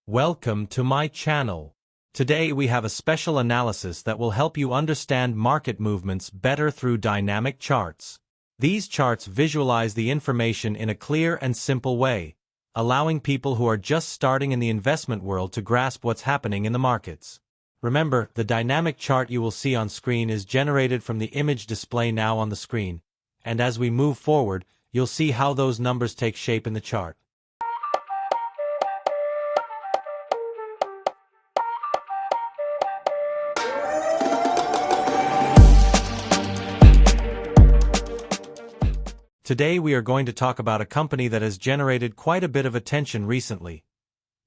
Welcome to my channel. Today we have a special analysis that will help you understand market movements better through dynamic charts. These charts visualize the information in a clear and simple way, allowing people who are just starting in the investment world to grasp what's happening in the markets. Remember, the dynamic chart you will see on screen is generated from the image display now on the screen, and as we move forward, you'll see how those numbers take shape in the chart. Today we are going to talk about a company that has generated quite a bit of attention recently.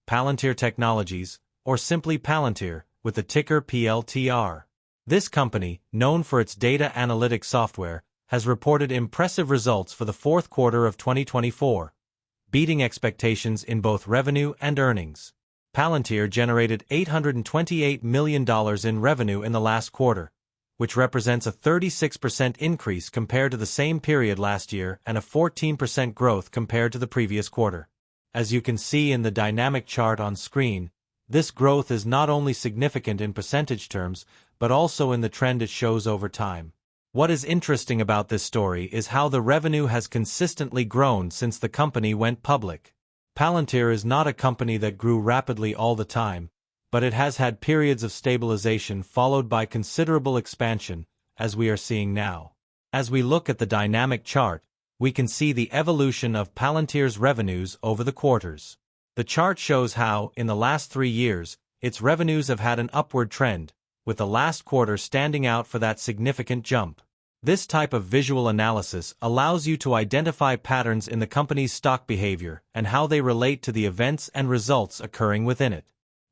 Palantir Technologies, or simply Palantir, with the ticker PLTR. This company, known for its data analytics software, has reported impressive results for the fourth quarter of 2024, beating expectations in both revenue and earnings. Palantir generated $828 million in revenue in the last quarter, which represents a 36% increase compared to the same period last year and a 14% growth compared to the previous quarter. As you can see in the dynamic chart on screen, this growth is not only significant in percentage terms, but also in the trend it shows over time. What is interesting about this story is how the revenue has consistently grown since the company went public. Palantir is not a company that grew rapidly all the time, but it has had periods of stabilization followed by considerable expansion, as we are seeing now. As we look at the dynamic chart, we can see the evolution of Palantir's revenues over the quarters. The chart shows how, in the last 3 years, its revenues have had an upward trend, with the last quarter standing out for that significant jump. This type of visual analysis allows you to identify patterns in the company's stock behavior and how they relate to the events and results occurring within it.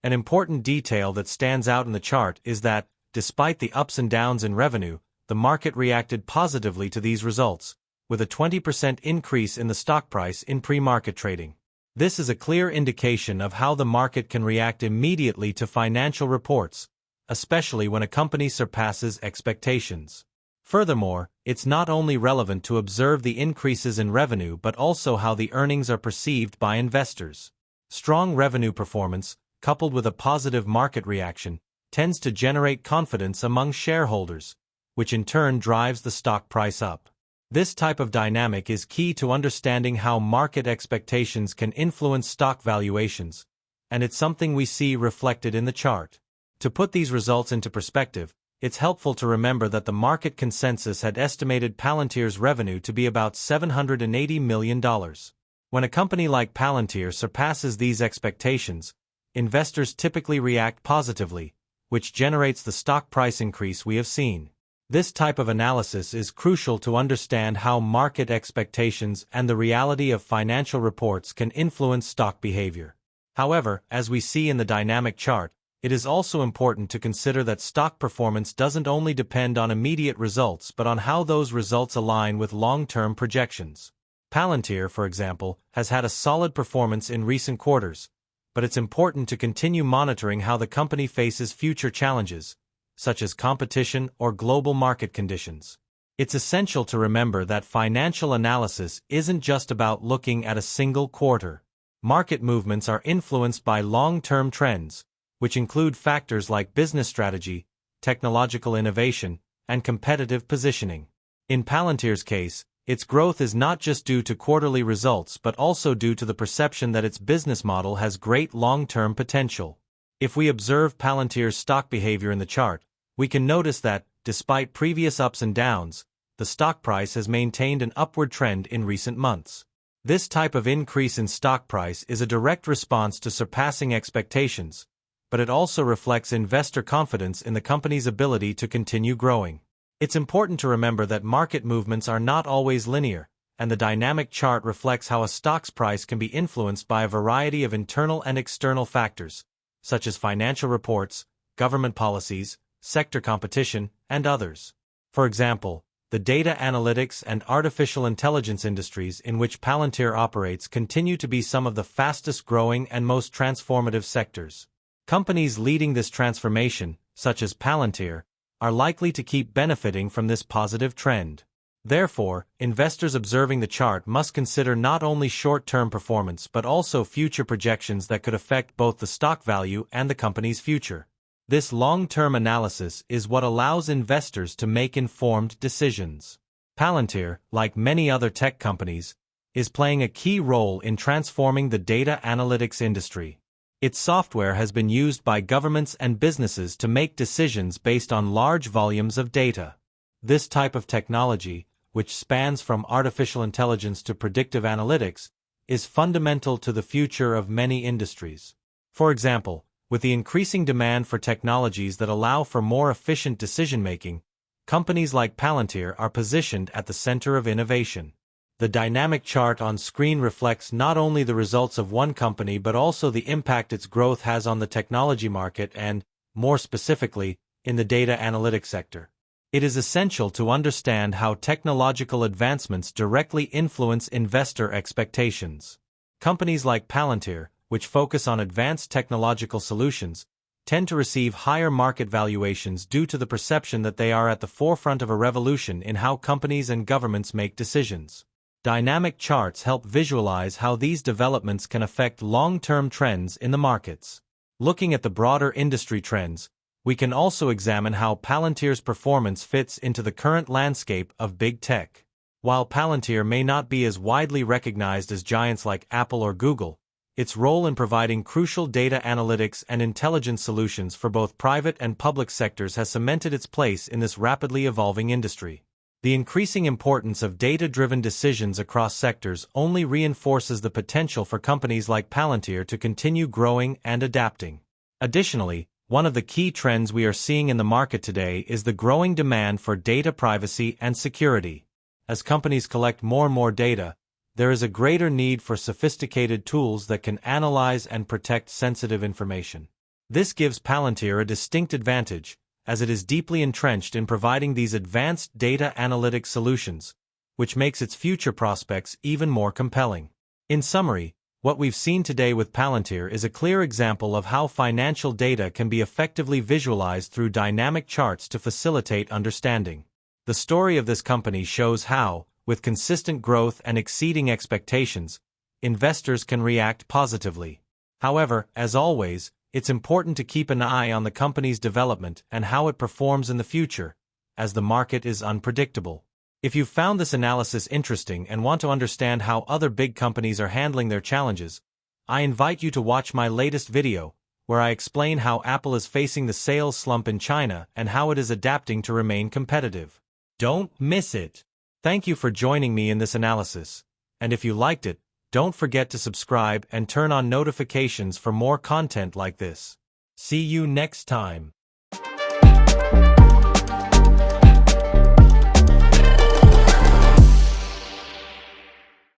An important detail that stands out in the chart is that, despite the ups and downs in revenue, the market reacted positively to these results, with a 20% increase in the stock price in pre-market trading. This is a clear indication of how the market can react immediately to financial reports, especially when a company surpasses expectations. Furthermore, it's not only relevant to observe the increases in revenue but also how the earnings are perceived by investors. Strong revenue performance, coupled with a positive market reaction, tends to generate confidence among shareholders, which in turn drives the stock price up. This type of dynamic is key to understanding how market expectations can influence stock valuations, and it's something we see reflected in the chart. To put these results into perspective, it's helpful to remember that the market consensus had estimated Palantir's revenue to be about $780 million. When a company like Palantir surpasses these expectations, investors typically react positively, which generates the stock price increase we have seen. This type of analysis is crucial to understand how market expectations and the reality of financial reports can influence stock behavior. However, as we see in the dynamic chart, it is also important to consider that stock performance doesn't only depend on immediate results but on how those results align with long-term projections. Palantir, for example, has had a solid performance in recent quarters, but it's important to continue monitoring how the company faces future challenges, such as competition or global market conditions. It's essential to remember that financial analysis isn't just about looking at a single quarter. Market movements are influenced by long-term trends, which include factors like business strategy, technological innovation, and competitive positioning. In Palantir's case, its growth is not just due to quarterly results but also due to the perception that its business model has great long-term potential. If we observe Palantir's stock behavior in the chart, we can notice that, despite previous ups and downs, the stock price has maintained an upward trend in recent months. This type of increase in stock price is a direct response to surpassing expectations, but it also reflects investor confidence in the company's ability to continue growing. It's important to remember that market movements are not always linear, and the dynamic chart reflects how a stock's price can be influenced by a variety of internal and external factors, such as financial reports, government policies, sector competition, and others. For example, the data analytics and artificial intelligence industries in which Palantir operates continue to be some of the fastest-growing and most transformative sectors. Companies leading this transformation, such as Palantir, are likely to keep benefiting from this positive trend. Therefore, investors observing the chart must consider not only short-term performance but also future projections that could affect both the stock value and the company's future. This long-term analysis is what allows investors to make informed decisions. Palantir, like many other tech companies, is playing a key role in transforming the data analytics industry. Its software has been used by governments and businesses to make decisions based on large volumes of data. This type of technology, which spans from artificial intelligence to predictive analytics, is fundamental to the future of many industries. For example, with the increasing demand for technologies that allow for more efficient decision-making, companies like Palantir are positioned at the center of innovation. The dynamic chart on screen reflects not only the results of one company but also the impact its growth has on the technology market and, more specifically, in the data analytics sector. It is essential to understand how technological advancements directly influence investor expectations. Companies like Palantir, which focus on advanced technological solutions, tend to receive higher market valuations due to the perception that they are at the forefront of a revolution in how companies and governments make decisions. Dynamic charts help visualize how these developments can affect long-term trends in the markets. Looking at the broader industry trends, we can also examine how Palantir's performance fits into the current landscape of big tech. While Palantir may not be as widely recognized as giants like Apple or Google, its role in providing crucial data analytics and intelligence solutions for both private and public sectors has cemented its place in this rapidly evolving industry. The increasing importance of data-driven decisions across sectors only reinforces the potential for companies like Palantir to continue growing and adapting. Additionally, one of the key trends we are seeing in the market today is the growing demand for data privacy and security. As companies collect more and more data, there is a greater need for sophisticated tools that can analyze and protect sensitive information. This gives Palantir a distinct advantage, as it is deeply entrenched in providing these advanced data analytics solutions, which makes its future prospects even more compelling. In summary, what we've seen today with Palantir is a clear example of how financial data can be effectively visualized through dynamic charts to facilitate understanding. The story of this company shows how, with consistent growth and exceeding expectations, investors can react positively. However, as always, it's important to keep an eye on the company's development and how it performs in the future, as the market is unpredictable. If you found this analysis interesting and want to understand how other big companies are handling their challenges, I invite you to watch my latest video, where I explain how Apple is facing the sales slump in China and how it is adapting to remain competitive. Don't miss it! Thank you for joining me in this analysis, and if you liked it, don't forget to subscribe and turn on notifications for more content like this. See you next time.